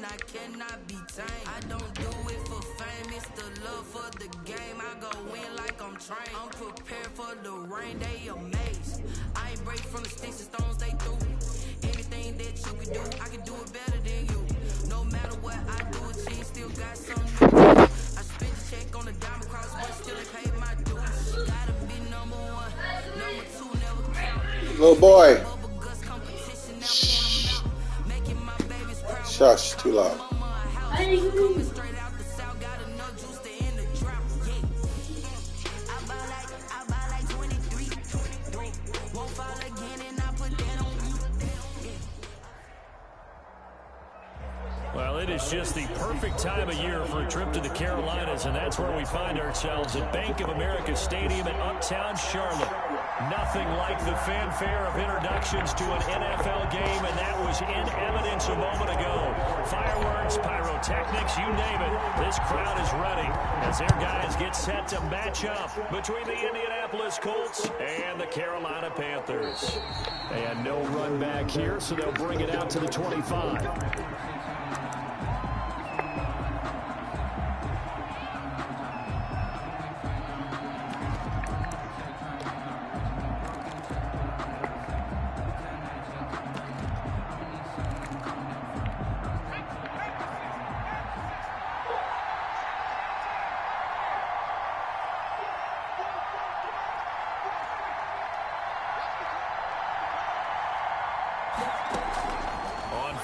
I cannot be tamed. I don't do it for fame, it's the love for the game. I go in like I'm trained. I'm prepared for the rain, they amazed. I ain't break from the sticks and stones they threw. Anything that you can do, I can do it better than you. No matter what I do, G still got something new. I spent the check on the diamond cross, but still ain't paid my dues. Gotta be number one, number two never count. Little boy. Shush, too loud. Well, it is just the perfect time of year for a trip to the Carolinas, and that's where we find ourselves at Bank of America Stadium in Uptown Charlotte. Nothing like the fanfare of introductions to an NFL game, and that was in evidence a moment ago. Fireworks, pyrotechnics, you name it. This crowd is ready as their guys get set to match up between the Indianapolis Colts and the Carolina Panthers. And no run back here, so they'll bring it out to the 25.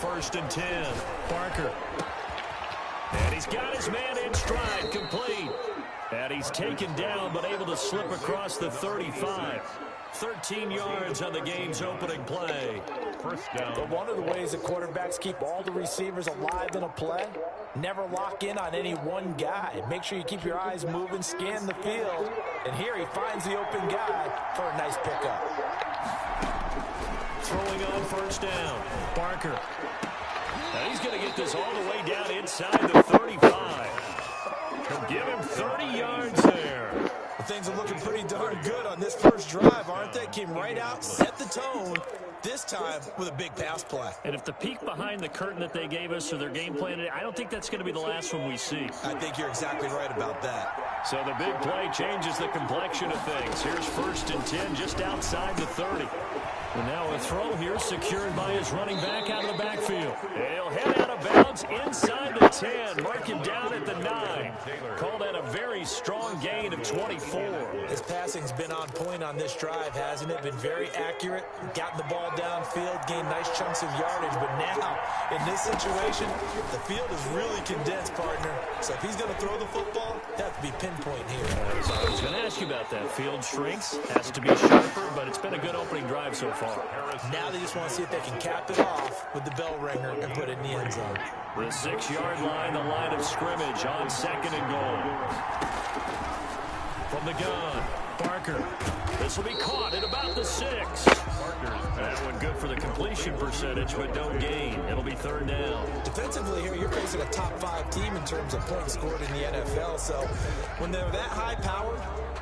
First and 10, Parker. And he's got his man in stride, complete. And he's taken down, but able to slip across the 35. 13 yards on the game's opening play. First down. But one of the ways that quarterbacks keep all the receivers alive in a play, never lock in on any one guy. Make sure you keep your eyes moving, scan the field. And here he finds the open guy for a nice pickup. Throwing on first down, Parker. Now he's going to get this all the way down inside the 35. He'll give him 30 yards there. Well, things are looking pretty darn good on this first drive, aren't they? Came right out, set the tone, this time with a big pass play. And if the peek behind the curtain that they gave us or their game plan, I don't think that's going to be the last one we see. I think you're exactly right about that. So the big play changes the complexion of things. Here's first and 10 just outside the 30. And now a throw here secured by his running back out of the backfield. He'll head out of bounds inside the 10. Mark him down at the 9. Call that a very strong gain of 24. His passing's been on point on this drive, hasn't it? Been very accurate. Gotten the ball downfield, gained nice chunks of yardage. But now, in this situation, the field is really condensed, partner. So if he's going to throw the football, that has to be pinpoint here. So I was going to ask you about that. Field shrinks, has to be sharper, but it's been a good opening drive so far. Now they just want to see if they can cap it off with the bell ringer and put it in the end zone. The 6-yard line, the line of scrimmage on second and goal. From the gun, Parker. This will be caught at about the 6. That one good for the completion percentage, but no gain. It'll be third down. Defensively here, you're facing a top 5 team in terms of points scored in the NFL. So when they're that high powered,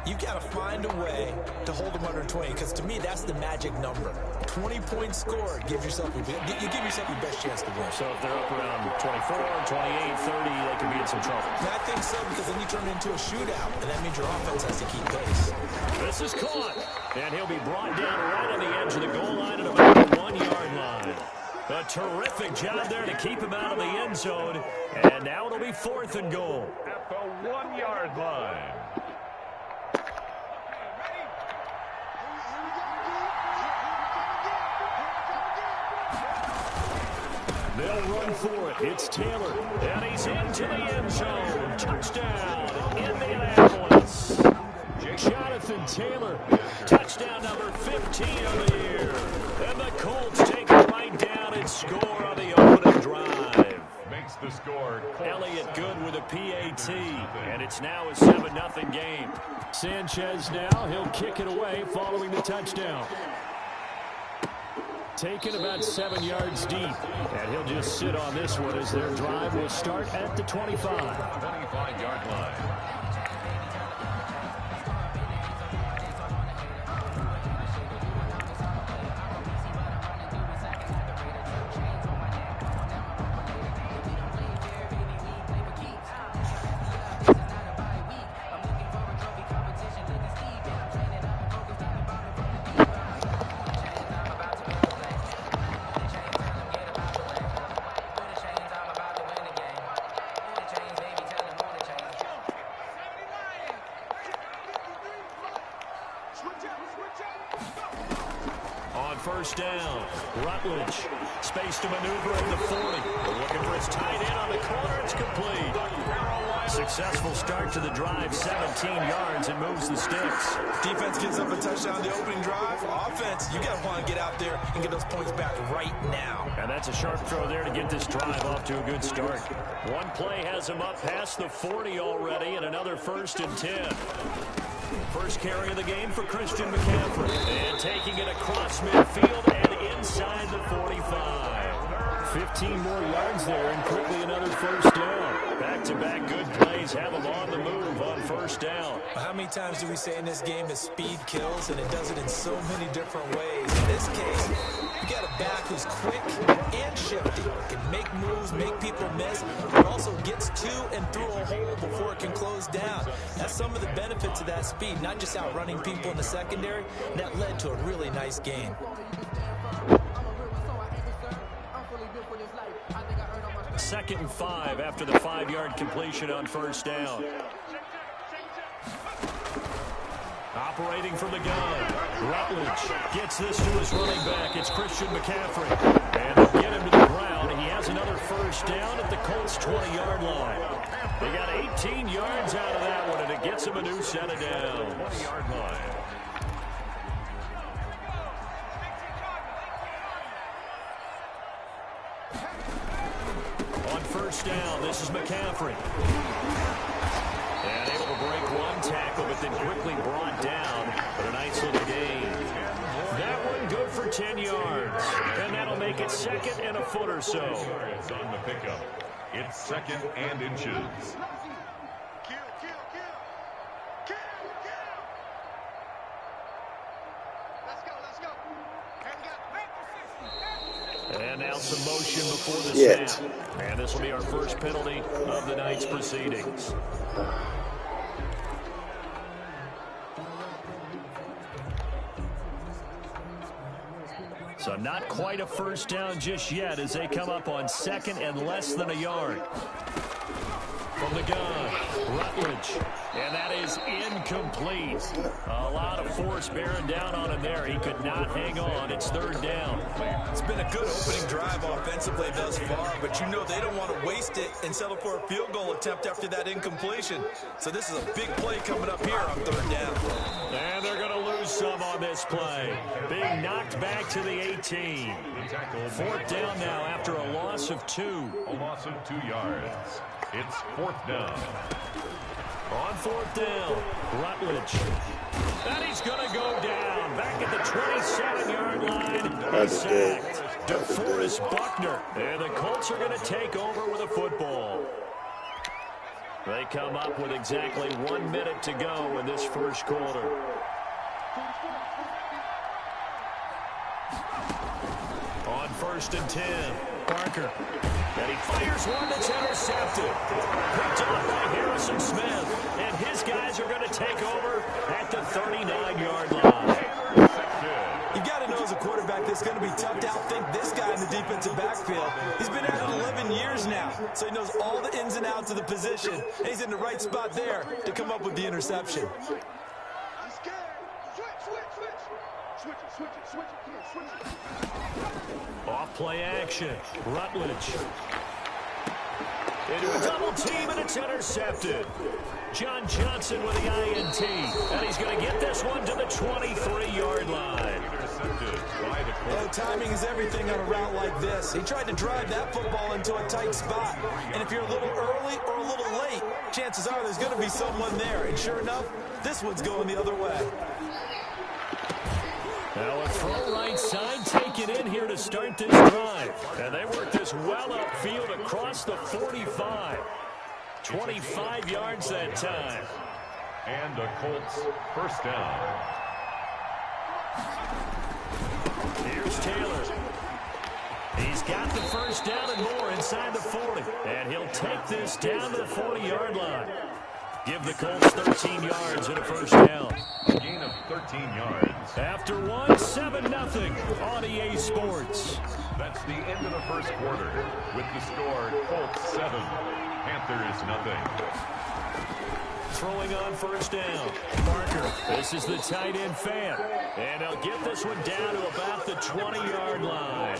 you got to find a way to hold them under 20, because to me, that's the magic number. 20 points scored gives yourself you give yourself your best chance to win. So if they're up around 24, 28, 30, they could be in some trouble. And I think so, because then you turn it into a shootout, and that means your offense has to keep pace. This is caught, and he'll be brought down right on the edge of the goal line at about the 1-yard line. A terrific job there to keep him out of the end zone, and now it'll be 4th and goal. At the 1-yard line. They'll run for it. It's Taylor, and he's into the end zone. Touchdown, Indianapolis. Jonathan Taylor, touchdown number 15 of the year. And the Colts take it right down and score on the opening drive. Makes the score. Elliott good with a PAT, and it's now a 7-0 game. Sanchez now, he'll kick it away following the touchdown. Taken about 7 yards deep, and he'll just sit on this one as their drive will start at the 25. 25-yard line. first down. Rutledge, space to maneuver at the 40. They're looking for his tight end on the corner. It's complete. Successful start to the drive, 17 yards, and moves the sticks. Defense gives up a touchdown the opening drive. Offense, you got to want to get out there and get those points back right now. And that's a sharp throw there to get this drive off to a good start. One play has him up past the 40 already, and another 1st and 10. First carry of the game for Christian McCaffrey. And taking it across midfield and inside the 45. 15 more yards there and quickly another first down. Back-to-back good plays have him on the move on first down. How many times do we say in this game that speed kills, and it does it in so many different ways? In this case, you got a back who's quick and shifty, can make moves, make people miss, but also gets to and through a hole before it can close down. That's some of the benefits of that speed, not just outrunning people in the secondary, and that led to a really nice game. Second and 5 after the 5-yard completion on first down. Operating from the gun. Rutledge gets this to his running back. It's Christian McCaffrey. And they'll get him to the ground. He has another first down at the Colts' 20-yard line. They got 18 yards out of that one, and it gets him a new set of downs. 20-yard line. First down, this is McCaffrey. And able to break one tackle, but then quickly brought down. But a nice little gain. That one good for 10 yards. And that'll make it 2nd and a foot or so. It's on the pickup. It's 2nd and inches. And now some motion before the snap. And this will be our first penalty of the night's proceedings. So not quite a first down just yet as they come up on 2nd and less than a yard. From the gun, Rutledge. And that is incomplete. A lot of force bearing down on him there. He could not hang on. It's 3rd down. It's been a good opening drive offensively thus far, but you know they don't want to waste it and settle for a field goal attempt after that incompletion. So this is a big play coming up here on 3rd down. And they're going to lose some on this play. Being knocked back to the 18. 4th down now after a loss of 2. A loss of 2 yards. It's 4th down. On 4th down, Rutledge. And he's going to go down. Back at the 27-yard line. He's sacked. DeForest Buckner. And the Colts are going to take over with a football. They come up with exactly 1 minute to go in this first quarter. On 1st and 10, Parker. And he fires one that's intercepted. Picked off by Harrison Smith. And his guys are going to take over at the 39-yard line. You got to know as a quarterback that's going to be tough to outthink this guy in the defensive backfield. He's been at it 11 years now, so he knows all the ins and outs of the position. And he's in the right spot there to come up with the interception. Off play action. Rutledge. Into a double team, and it's intercepted. John Johnson with the INT. And he's going to get this one to the 23-yard line. Intercepted by the Colts. Oh, timing is everything on a route like this. He tried to drive that football into a tight spot. And if you're a little early or a little late, chances are there's going to be someone there. And sure enough, this one's going the other way. Now a throw right side taken in here to start this drive. And they work this well upfield across the 45. 25 yards that time. And a Colts first down. Here's Taylor. He's got the first down and more inside the 40. And he'll take this down to the 40-yard line. Give the Colts 13 yards and a first down. A gain of 13 yards. After 7-0 on EA Sports. That's the end of the first quarter. With the score, Colts 7, Panthers 0. Throwing on first down. Parker, this is the tight end fan. And they'll get this one down to about the 20-yard line.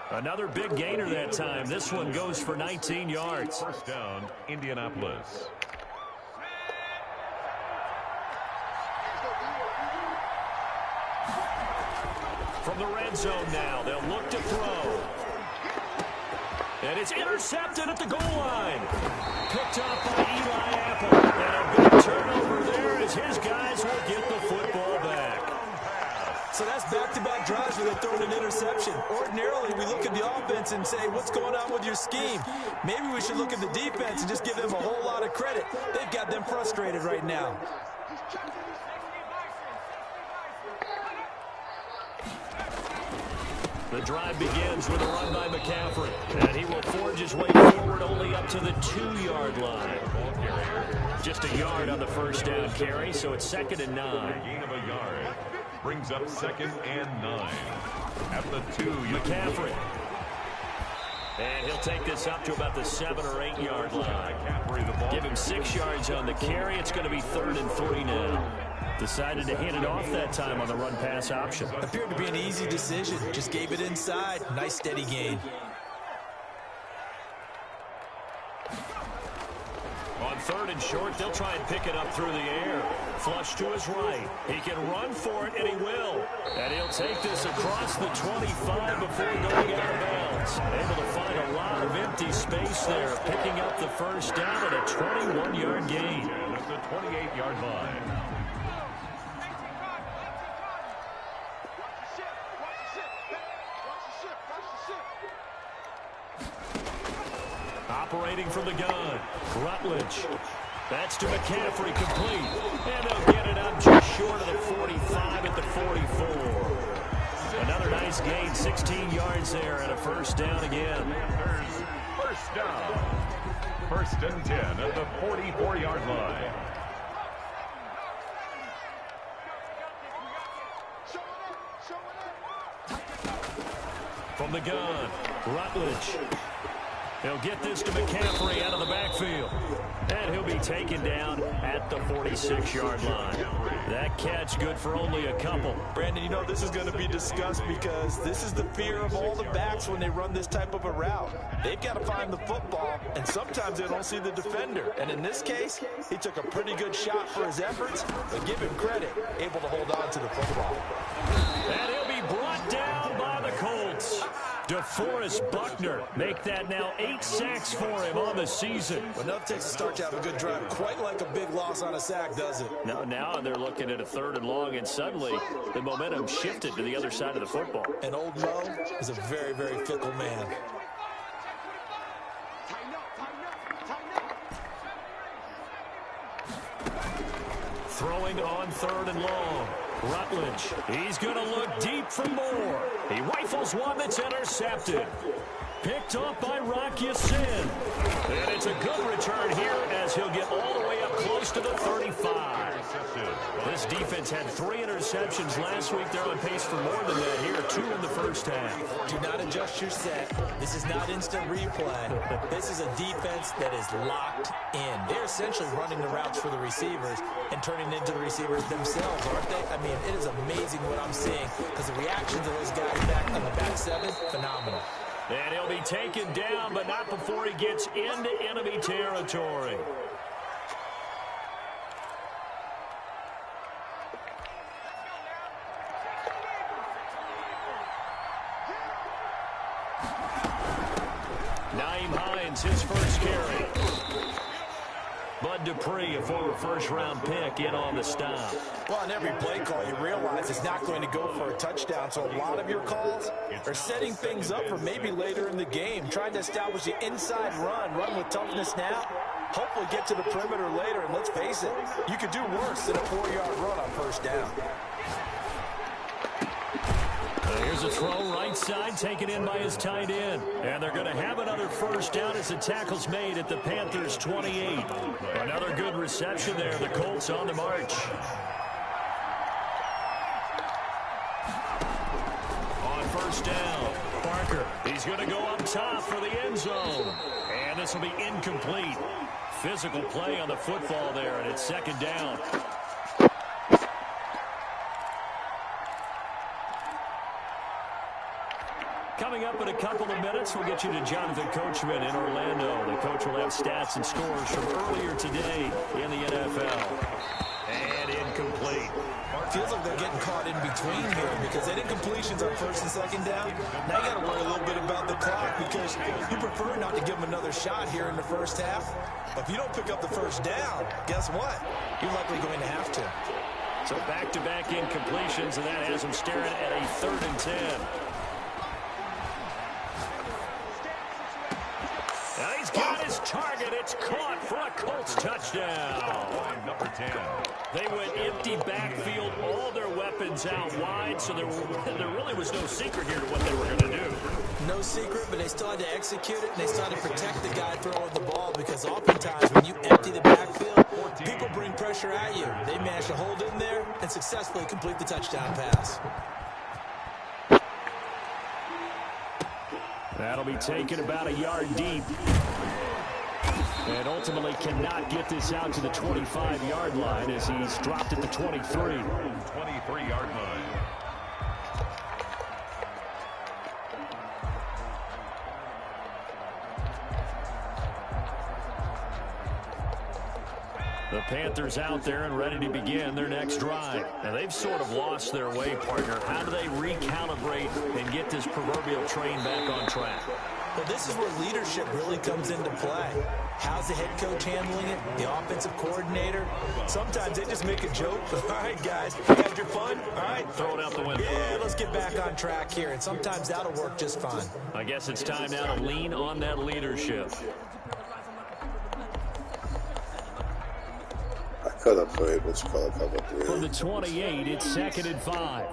Another big gainer that time. This one goes for 19 yards. First down, Indianapolis. From the red zone now, they'll look to throw. And it's intercepted at the goal line. Picked up by Eli Apple. And a big turnover there as his guys will get the football back. So that's back-to-back drives where they throw an interception. Ordinarily, we look at the offense and say, what's going on with your scheme? Maybe we should look at the defense and just give them a whole lot of credit. They've got them frustrated right now. The drive begins with a run by McCaffrey. And he will forge his way forward only up to the 2-yard line. Just a yard on the first down carry, so it's 2nd and 9. Gain of a yard. Brings up 2nd and 9. At the 2, McCaffrey. And he'll take this up to about the 7 or 8 yard line. Give him 6 yards on the carry. It's going to be 3rd and 3 now. Decided to hand it off that time on the run-pass option. Appeared to be an easy decision. Just gave it inside. Nice steady gain. On 3rd and short, they'll try and pick it up through the air. Flush to his right. He can run for it, and he will. And he'll take this across the 25 before going out of bounds. Able to find a lot of empty space there, picking up the first down at a 21-yard gain. At the 28-yard line. Operating from the gun, Rutledge. That's to McCaffrey, complete. And they'll get it up just short of the 45 at the 44. Another nice gain, 16 yards there, and a first down again. First down. 1st and 10 at the 44-yard line. From the gun, Rutledge. He'll get this to McCaffrey out of the backfield. And he'll be taken down at the 46-yard line. That catch good for only a couple. Brandon, you know this is going to be discussed because this is the fear of all the backs when they run this type of a route. They've got to find the football, and sometimes they don't see the defender. And in this case, he took a pretty good shot for his efforts, but give him credit, able to hold on to the football. And he'll be brought down by the Colts. DeForest Buckner make that now 8 sacks for him on the season. Well, enough takes a start to have a good drive. Quite like a big loss on a sack, does it? Now they're looking at a 3rd and long, and suddenly the momentum shifted to the other side of the football. And old Mo is a very, very fickle man. Throwing on 3rd and long. Rutledge, he's going to look deep for more. He rifles one that's intercepted. Picked up by Rock Ya-Sin. And it's a good return here as he'll get all the way up close to the 35. This defense had 3 interceptions last week. They're on pace for more than that here. 2 in the first half. Do not adjust your set. This is not instant replay. This is a defense that is locked in. They're essentially running the routes for the receivers and turning into the receivers themselves, aren't they? I mean, it is amazing what I'm seeing because the reactions of those guys back on the back 7, phenomenal. And he'll be taken down, but not before he gets into enemy territory. Naeem Hines, his first carry. Bud Dupree, a former first-round pick, in on the stop. Well, on every play call, you realize it's not going to go for a touchdown, so a lot of your calls are setting things up for maybe later in the game, trying to establish the inside run with toughness now, hopefully get to the perimeter later, and let's face it, you could do worse than a 4-yard run on first down. Here's a throw right side, taken in by his tight end. And they're going to have another first down as the tackle's made at the Panthers' 28. Another good reception there. The Colts on the march. On first down, Parker. He's going to go up top for the end zone. And this will be incomplete. Physical play on the football there, and it's second down. Coming up in a couple of minutes, we'll get you to Jonathan Coachman in Orlando. The coach will have stats and scores from earlier today in the NFL. And incomplete. Feels like they're getting caught in between here because they did completions on first and second down. Now you got to worry a little bit about the clock because you prefer not to give them another shot here in the first half. But if you don't pick up the first down, guess what? You're likely going to have to. So back-to-back incompletions, and that has them staring at a 3rd and 10. Now he's got his target. It's caught for a Colts touchdown. Number 10. They went empty backfield, all their weapons out wide, so there really was no secret here to what they were going to do. No secret, but they still had to execute it, and they still had to protect the guy throwing the ball because oftentimes when you empty the backfield, people bring pressure at you. They managed to hold in there and successfully complete the touchdown pass. That'll be taken about a yard deep. And ultimately cannot get this out to the 25-yard line as he's dropped at the 23. 23-yard line. The Panthers out there and ready to begin their next drive. Now, they've sort of lost their way, partner. How do they recalibrate and get this proverbial train back on track? Well, this is where leadership really comes into play. How's the head coach handling it? The offensive coordinator? Sometimes they just make a joke. All right, guys, you had your fun? All right. Throw it out the window. Yeah, let's get back on track here. And sometimes that'll work just fine. I guess it's time now to lean on that leadership. I could have played what's called cover 3. From the 28, it's 2nd and 5.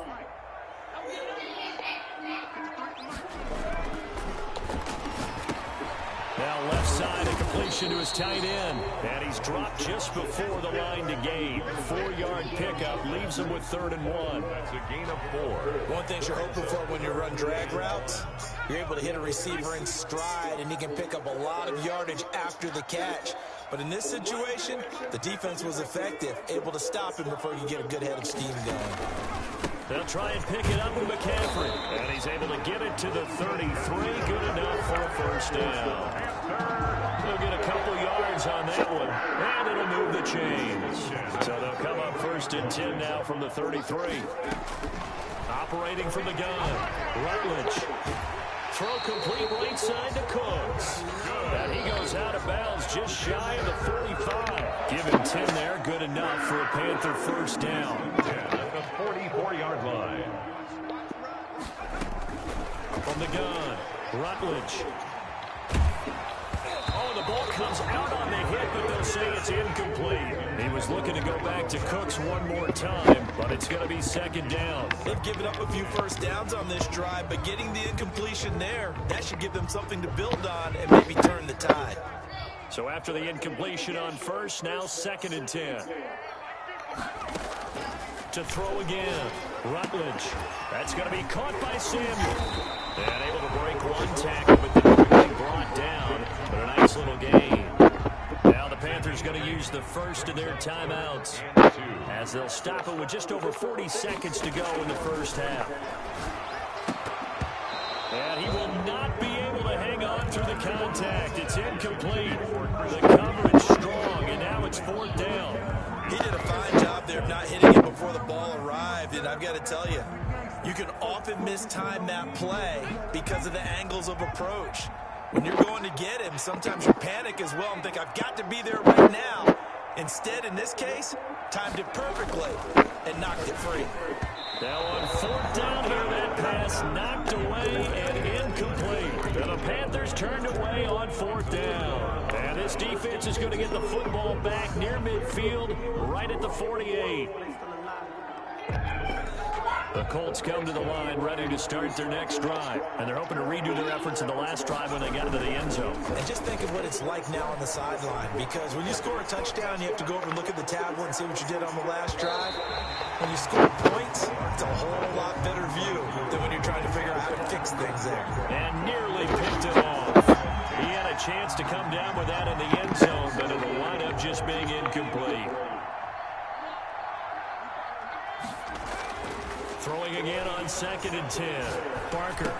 Now left side, a completion to his tight end. And he's dropped just before the line to gain. 4-yard pickup leaves him with 3rd and 1. That's a gain of 4. One thing you're hoping for when you run drag routes, you're able to hit a receiver in stride, and he can pick up a lot of yardage after the catch. But in this situation, the defense was effective, able to stop him before you get a good head of steam going. They'll try and pick it up with McCaffrey. And he's able to get it to the 33. Good enough for a first down. They'll get a couple yards on that one. And it'll move the chains. So they'll come up 1st and 10 now from the 33. Operating from the gun. Rutledge. Throw complete right side to Cooks. And he goes out of bounds just shy of the 45. Give him 10 there. Good enough for a Panther first down. At the 44-yard line. From the gun, Rutledge. Oh, the ball comes out on the hit, but they'll say it's incomplete. He was looking to go back to Cooks one more time, but it's going to be 2nd down. They've given up a few first downs on this drive, but getting the incompletion there, that should give them something to build on and maybe turn the tide. So after the incompletion on first, now 2nd and 10. To throw again, Rutledge. That's going to be caught by Samuel. And able to break one tackle, but then quickly brought down. But a nice little gain. Now the Panthers going to use the first of their timeouts, as they'll stop it with just over 40 seconds to go in the first half. And he will not be able to hang on through the contact. It's incomplete. The coverage strong, and now it's 4th down. He did a fine job there of not hitting it before the ball arrived, and I've got to tell you, you can often mistime that play because of the angles of approach. When you're going to get him, sometimes you panic as well and think, I've got to be there right now. Instead, in this case, timed it perfectly and knocked it free. Now on 4th down here, that pass knocked away and incomplete. And the Panthers turned away on 4th down. And this defense is going to get the football back near midfield, right at the 48. The Colts come to the line ready to start their next drive. And they're hoping to redo their efforts in the last drive when they got into the end zone. And just think of what it's like now on the sideline, because when you score a touchdown, you have to go over and look at the tablet and see what you did on the last drive. When you score points, it's a whole lot better view than when you're trying to figure out how to fix things there. And nearly picked it off. He had a chance to come down with that in the end zone, but it'll wind up just being incomplete. Throwing again on 2nd and 10. Barker.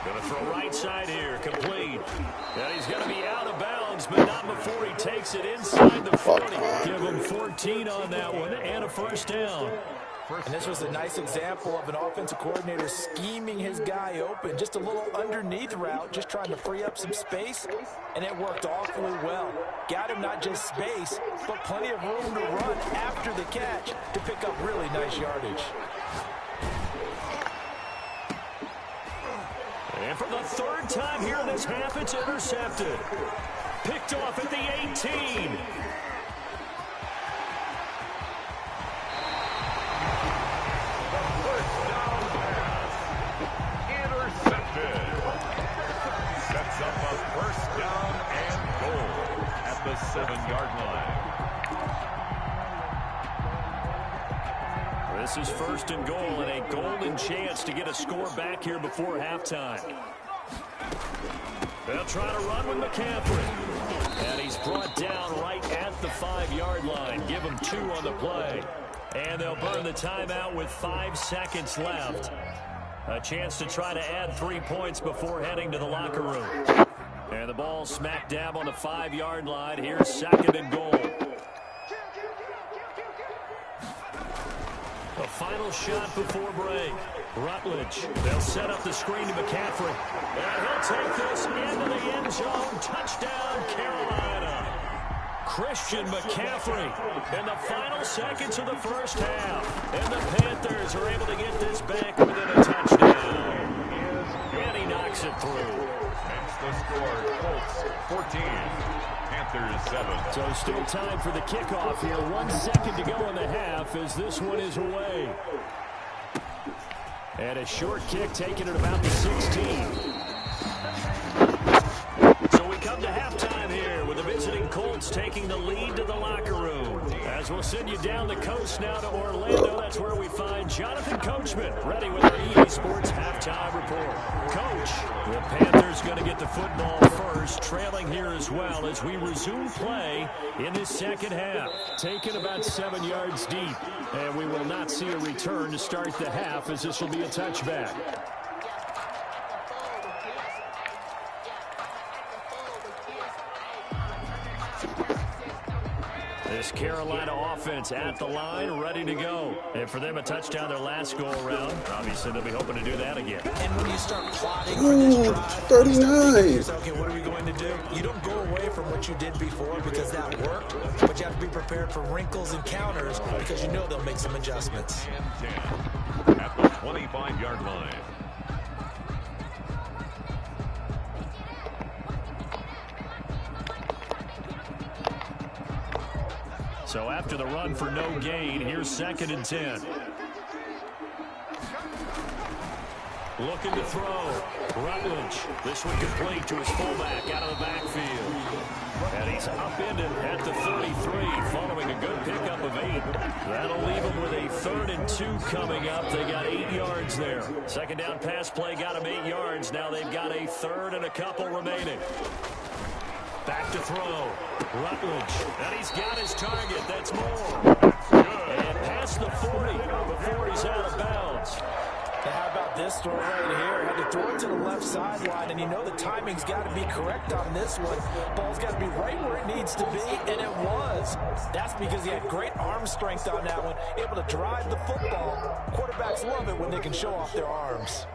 Going to throw right side here. Complete. And he's going to be out of bounds, but not before he takes it inside the 40. Give him 14 on that one and a first down. And this was a nice example of an offensive coordinator scheming his guy open. Just a little underneath route, just trying to free up some space, and it worked awfully well. Got him not just space, but plenty of room to run after the catch to pick up really nice yardage. And for the 3rd time here in this half, it's intercepted. Picked off at the 18. Sets up a first down and goal at the 7-yard line. This is 1st and goal and a golden chance to get a score back here before halftime. They'll try to run with McCaffrey. And he's brought down right at the 5-yard line. Give him 2 on the play. And they'll burn the timeout with 5 seconds left. A chance to try to add 3 points before heading to the locker room. And the ball smack dab on the 5-yard line. Here's 2nd and goal. A final shot before break. Rutledge. They'll set up the screen to McCaffrey. And he'll take this into the end zone. Touchdown, Carolina. Christian McCaffrey in the final seconds of the first half. And the Panthers are able to get this back within a touchdown. And he knocks it through. Makes the score Colts 14, Panthers 7. So still time for the kickoff here. 1 second to go in the half as this one is away. And a short kick taken at about the 16. So we come to halftime here with the visiting Colts taking the lead to the locker room. As we'll send you down the coast now to Orlando, that's where we find Jonathan Coachman ready with our EA Sports halftime report. Coach, the Panthers going to get the football first, trailing here as well as we resume play in this second half. Taken about 7 yards deep, and we will not see a return to start the half as this will be a touchback. This Carolina offense at the line, ready to go. And for them, a touchdown their last go-around. Obviously, they'll be hoping to do that again. And when you start plotting for this drive, 39. okay, what are we going to do? You don't go away from what you did before because that worked, but you have to be prepared for wrinkles and counters because you know they'll make some adjustments. And 10 at the 25-yard line. So after the run for no gain, here's 2nd and 10. Looking to throw. Rutledge. This one complete to his fullback out of the backfield. And he's upended at the 33 following a good pickup of 8. That'll leave him with a 3rd and 2 coming up. They got 8 yards there. Second down pass play got him 8 yards. Now they've got a 3rd and a couple remaining. Back to throw. Rutledge. And he's got his target. That's more. And past the 40 before he's out of bounds. Now how about this throw right here? Had to throw it to the left sideline, and you know the timing's got to be correct on this one. Ball's got to be right where it needs to be, and it was. That's because he had great arm strength on that one, able to drive the football. Quarterbacks love it when they can show off their arms.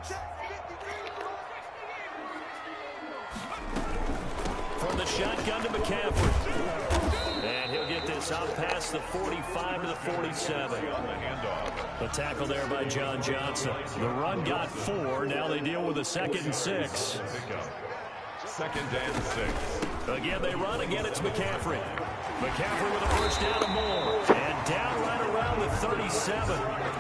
From the shotgun to McCaffrey. And he'll get this out past the 45 to the 47. The tackle there by John Johnson. The run got 4. Now they deal with a 2nd and 6. 2nd and 6. Again, they run. Again, it's McCaffrey. McCaffrey with a first down and more. And down right around the 37.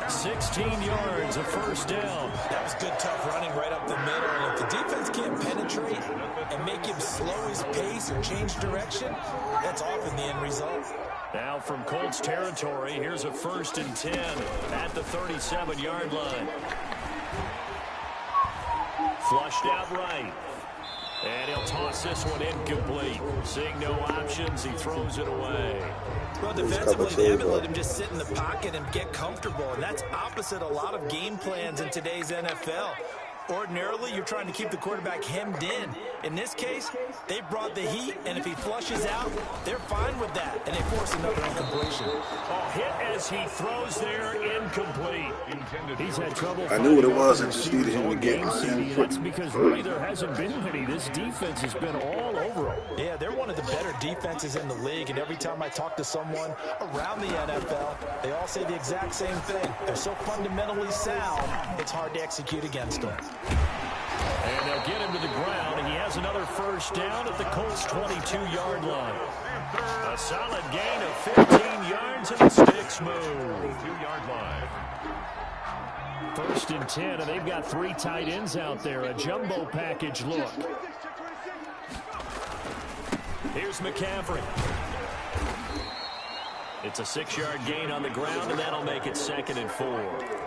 16 yards, a first down. That was good, tough running right up the middle. And if the defense can't penetrate and make him slow his pace or change direction, that's often the end result. Now from Colts territory, here's a 1st and 10 at the 37-yard line. Flushed out right. And he'll toss this one incomplete. Seeing no options, he throws it away. Well, defensively, they haven't let him just sit in the pocket and get comfortable, and that's opposite a lot of game plans in today's NFL. Ordinarily, you're trying to keep the quarterback hemmed in. In this case, they brought the heat, and if he flushes out, they're fine with that, and they force another incompletion. Oh, hit as he throws there, incomplete. He's had trouble. I knew what it was. I just needed him to get in. That's because really there hasn't been any. This defense has been all over him. Yeah, they're one of the better defenses in the league, and every time I talk to someone around the NFL, they all say the exact same thing. They're so fundamentally sound, it's hard to execute against them. And they'll get him to the ground. He has another first down at the Colts' 22-yard line. A solid gain of 15 yards and the sticks move. 2-yard line. 1st and 10, and they've got 3 tight ends out there. A jumbo package look. Here's McCaffrey. It's a 6-yard gain on the ground, and that'll make it 2nd and 4.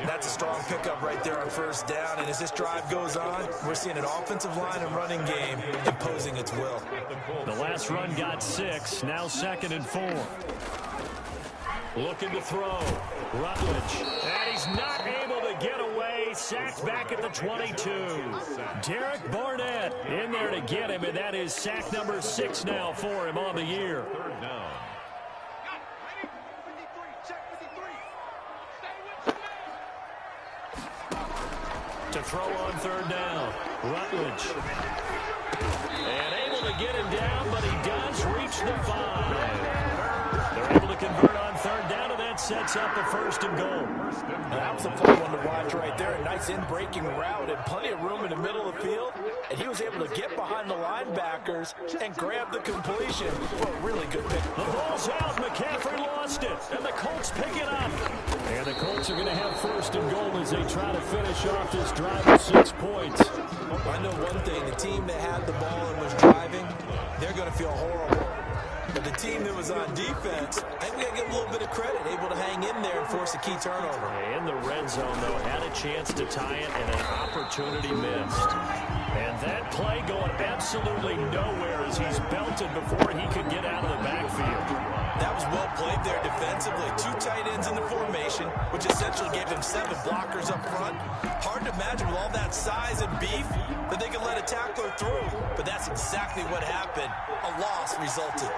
That's a strong pickup right there on first down, and as this drive goes on, we're seeing an offensive line and running game imposing its will. The last run got 6, now 2nd and 4. Looking to throw. Rutledge. And he's not able to get away. Sacked back at the 22. Derek Barnett in there to get him, and that is sack number 6 now for him on the year. 3rd down. To throw on 3rd down. Rutledge. And able to get him down, but he does reach the 5. They're able to convert on 3rd down, and that sets up a 1st and goal. That was a fun one to watch right there. A nice in-breaking route and plenty of room in the middle of the field. And he was able to get behind the linebackers and grab the completion for a really good pick. The ball's out. McCaffrey lost it. And the Colts pick it up. And the Colts are going to have 1st and goal as they try to finish off this drive with 6 points. I know one thing. The team that had the ball and was driving, they're going to feel horrible. But the team that was on defense, I think we got to give them a little bit of credit, able to hang in there and force a key turnover. In the red zone, though, had a chance to tie it, and an opportunity missed. And that play going absolutely nowhere as he's belted before he could get out of the backfield. That was well played there defensively. 2 tight ends in the formation, which essentially gave him 7 blockers up front. Hard to imagine with all that size and beef that they could let a tackler through. But that's exactly what happened. A loss resulted.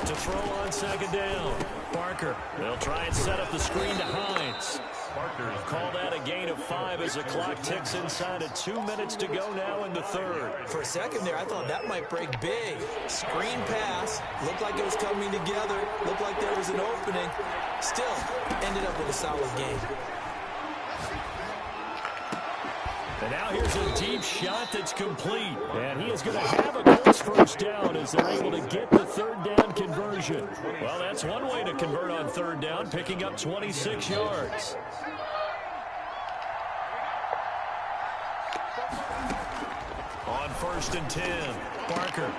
To throw on 2nd down. Parker. They'll try and set up the screen to Hines. Parker called out a gain of 5 as the clock ticks inside of 2 minutes to go now in the 3rd. For a second there, I thought that might break big. Screen pass. Looked like it was coming together. Looked like there was an opening. Still, ended up with a solid game. And now here's a deep shot that's complete. And he is going to have a Colts 1st down as they're able to get the 3rd down conversion. Well, that's one way to convert on 3rd down, picking up 26 yards. On 1st and 10, Parker.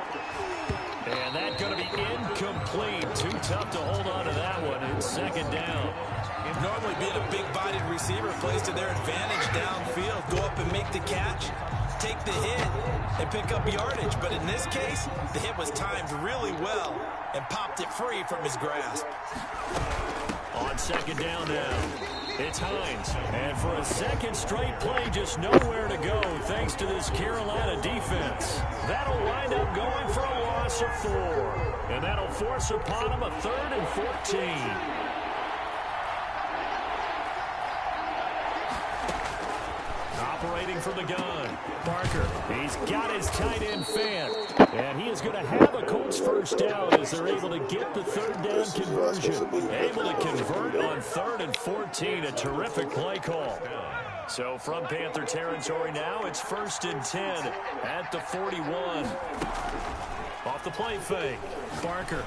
And that's going to be incomplete. Too tough to hold on to that one. It's 2nd down. Normally being a big-bodied receiver plays to their advantage downfield. Go up and make the catch, take the hit, and pick up yardage. But in this case, the hit was timed really well and popped it free from his grasp. On 2nd down now, it's Hines. And for a 2nd straight play, just nowhere to go thanks to this Carolina defense. That'll wind up going for a loss of 4. And that'll force upon him a 3rd and 14. Operating from the gun, Parker. He's got his tight end fan. And he is going to have a Colts 1st down as they're able to get the 3rd down conversion. Able to convert on 3rd and 14. A terrific play call. So from Panther territory now, it's 1st and 10 at the 41. Off the play fake, Parker.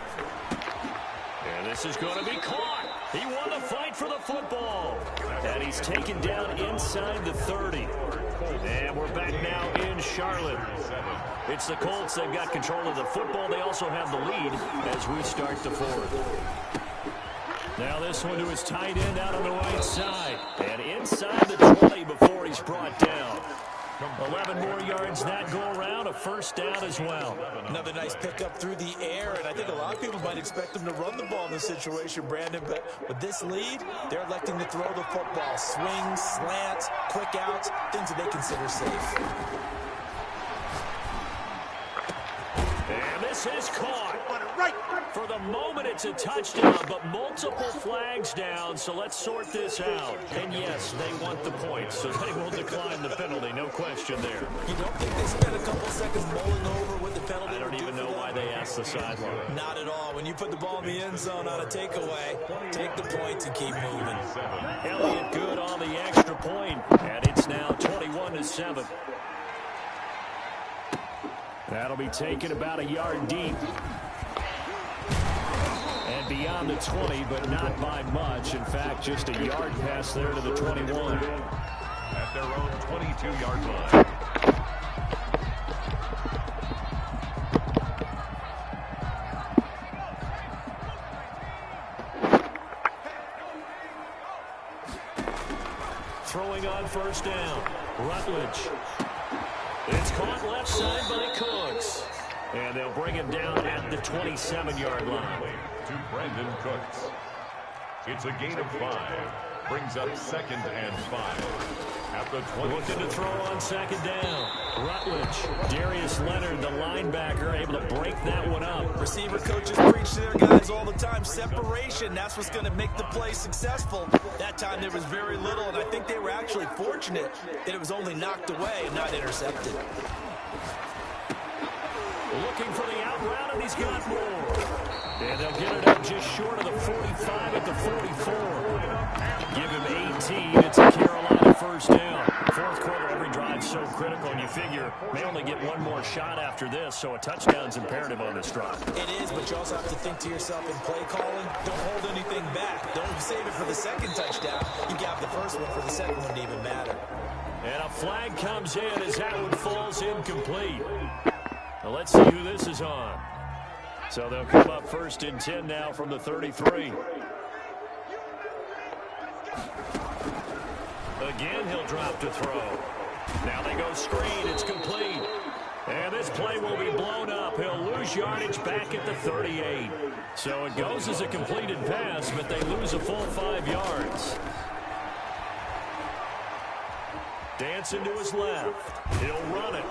And this is going to be caught. He won the fight for the football. And he's taken down inside the 30. And we're back now in Charlotte. It's the Colts. They've got control of the football. They also have the lead as we start the 4th. Now this one to his tight end out on the right side. And inside the 20 before he's brought down. 11 more yards that go around, a first down as well. Another nice pickup through the air, and I think a lot of people might expect them to run the ball in this situation, Brandon, but with this lead, they're electing to throw the football. Swings, slants, quick outs, things that they consider safe. And this is caught. For the moment, it's a touchdown, but multiple flags down, so let's sort this out. And yes, they want the points, so they will decline the penalty, no question there. You don't think they spent a couple seconds mulling over what the penalty? I don't even know why they asked the sideline. Not at all. When you put the ball in the end zone on a takeaway, take the points and keep moving. Elliott good on the extra point, and it's now 21-7. That'll be taken about a yard deep. And beyond the 20, but not by much. In fact, just a yard pass there to the 21. At their own 22-yard line. Throwing on first down. Rutledge. It's caught left side by Cooks. And they'll bring him down at the 27-yard line. To Brandon Cooks. It's a gain of 5. Brings up 2nd and 5. At the 20. Looking to throw on second down. Rutledge. Darius Leonard, the linebacker, able to break that one up. Receiver coaches preach to their guys all the time. Separation, that's what's going to make the play successful. That time there was very little, and I think they were actually fortunate that it was only knocked away and not intercepted. Looking for the out route, and he's got more. And they'll get it up just short of the 45 at the 44. Give him 18. It's a Carolina first down. Fourth quarter, every drive so critical, and you figure they only get one more shot after this, so a touchdown's imperative on this drive. It is, but you also have to think to yourself in play calling, don't hold anything back. Don't save it for the second touchdown. You got the first one for the second one to even matter. And a flag comes in as that one falls incomplete. Now let's see who this is on. So they'll come up 1st and 10 now from the 33. Again, he'll drop to throw. Now they go screen. It's complete. And this play will be blown up. He'll lose yardage back at the 38. So it goes as a completed pass, but they lose a full 5 yards. Dancing to his left. He'll run it.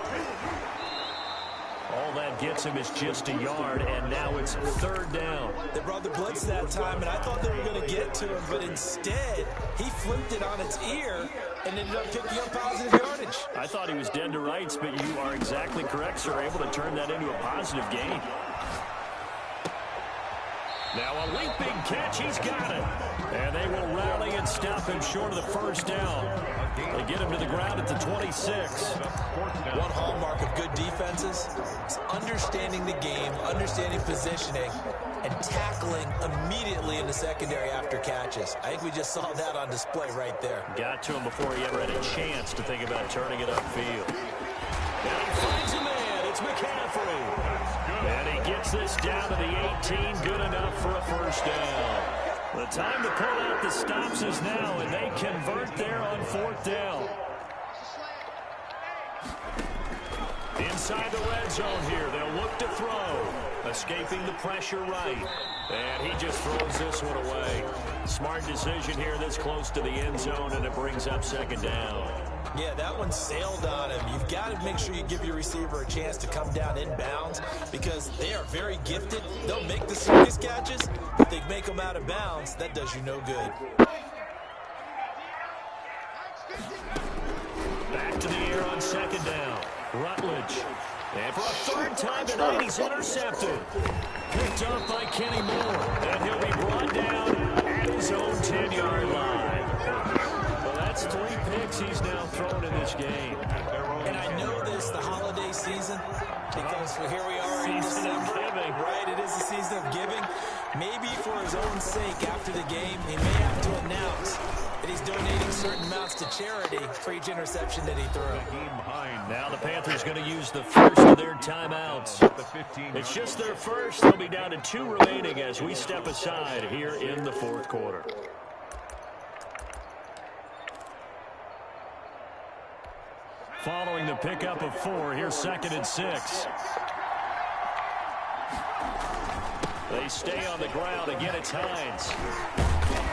All that gets him is just a yard, and now it's 3rd down. They brought the blitz that time, and I thought they were going to get to him, but instead, he flipped it on its ear and ended up picking up positive yardage. I thought he was dead to rights, but you are exactly correct, sir. Able to turn that into a positive gain. Now a leaping catch. He's got it. And they will rally and stop him short of the first down. They get him to the ground at the 26. One hallmark of good defenses is understanding the game, understanding positioning, and tackling immediately in the secondary after catches. I think we just saw that on display right there. Got to him before he ever had a chance to think about turning it upfield. And he finds a man. It's McCaffrey. And he gets this down to the 18. Good enough for a first down. The time to pull out the stops is now, and they convert there on 4th down. Inside the red zone here, they'll look to throw. Escaping the pressure right. And he just throws this one away. Smart decision here this close to the end zone, and it brings up 2nd down. Yeah, that one sailed on him. You've got to make sure you give your receiver a chance to come down inbounds because they are very gifted. They'll make the serious catches. If they make them out of bounds, that does you no good. Back to the air on 2nd down. Rutledge. And for a 3rd time tonight, he's intercepted. Picked up by Kenny Moore. And he'll be brought down at his own 10-yard line. Well, that's 3 picks he's now thrown in this game. And I know this, the holiday season, because here we are in December. Giving. Right, it is the season of giving. Maybe for his own sake after the game, he may have to announce that he's donating certain amounts to charity for each interception that he threw. Now the Panthers going to use the first of their timeouts. It's just their first. They'll be down to 2 remaining as we step aside here in the 4th quarter. Following the pickup of 4, here's 2nd and 6. They stay on the ground. Again, it's Hines.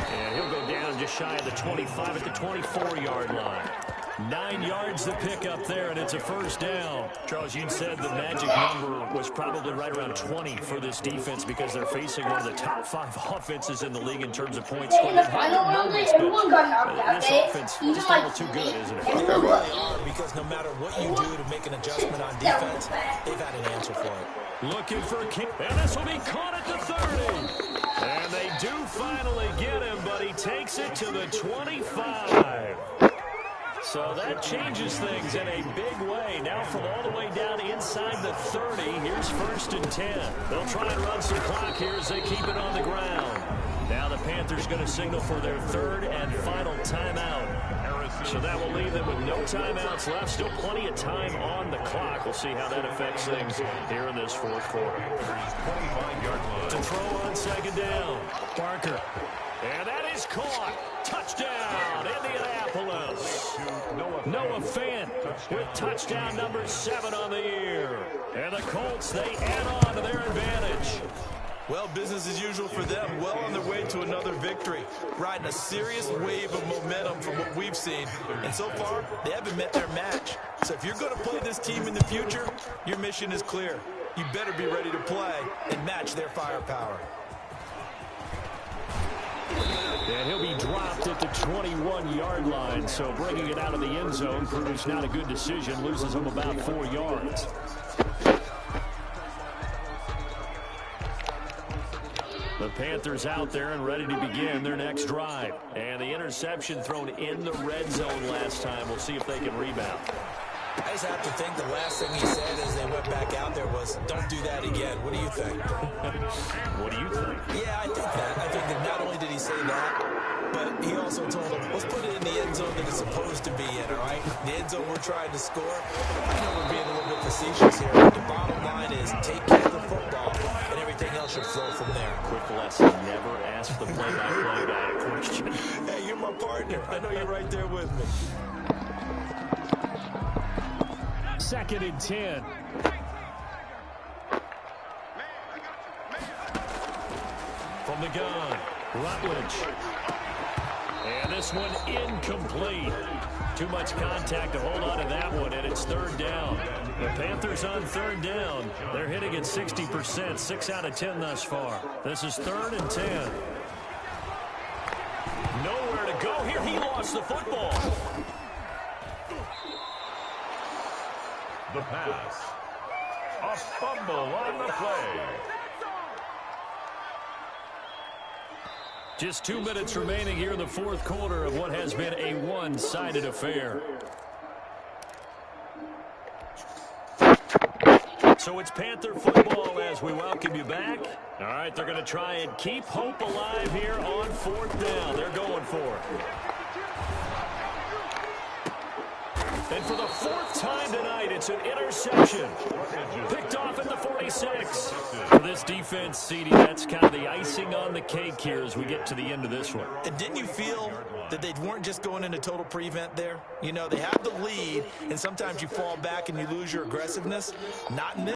And he'll go down just shy of the 25 at the 24-yard line. 9 yards to pick up there, and it's a first down. Charles, you said the magic number was probably right around 20 for this defense because they're facing one of the top 5 offenses in the league in terms of points scored. This offense is just a little too good, isn't it? They really are, because no matter what you do to make an adjustment on defense, they've had an answer for it. Looking for a kick, and this will be caught at the 30. And they do finally get him, but he takes it to the 25. So that changes things in a big way. Now from all the way down inside the 30, here's 1st and 10. They'll try and run some clock here as they keep it on the ground. Now the Panthers going to signal for their 3rd and final timeout. So that will leave them with no timeouts left. Still plenty of time on the clock. We'll see how that affects things here in this 4th quarter. To throw on 2nd down. Parker. And that is caught. Touchdown, Indianapolis. Noah Fant with touchdown number 7 on the year. And the Colts, they add on to their advantage. Well, business as usual for them. Well on their way to another victory. Riding a serious wave of momentum from what we've seen. And so far, they haven't met their match. So if you're going to play this team in the future, your mission is clear. You better be ready to play and match their firepower. And he'll be dropped at the 21-yard line, so bringing it out of the end zone proves not a good decision. Loses him about 4 yards. The Panthers out there and ready to begin their next drive. And the interception thrown in the red zone last time. We'll see if they can rebound. I just have to think the last thing he said as they went back out there was, don't do that again. What do you think? What do you think? Yeah, I think that. I think that not only did he say that, but he also told them, let's put it in the end zone that it's supposed to be in, all right? The end zone we're trying to score. I know we're being a little bit facetious here, but the bottom line is take care of the football, and everything else should flow from there. Quick lesson, never ask the play-by-play guy a question. Hey, you're my partner. I know you're right there with me. 2nd and 10. From the gun, Rutledge. And this one incomplete. Too much contact to hold on to that one, and it's 3rd down. The Panthers on 3rd down. They're hitting at 60%, 6 out of 10 thus far. This is 3rd and 10. Nowhere to go here. He lost the football. The pass. A fumble on the play. Just 2 minutes remaining here in the 4th quarter of what has been a one-sided affair. So it's Panther football as we welcome you back. All right, they're going to try and keep hope alive here on 4th down. They're going for it. And for the 4th time tonight, it's an interception. Picked off at the 46. For this defense, CD, that's kind of the icing on the cake here as we get to the end of this one. And didn't you feel that they weren't just going into total prevent there? You know, they have the lead, and sometimes you fall back and you lose your aggressiveness. Not in this.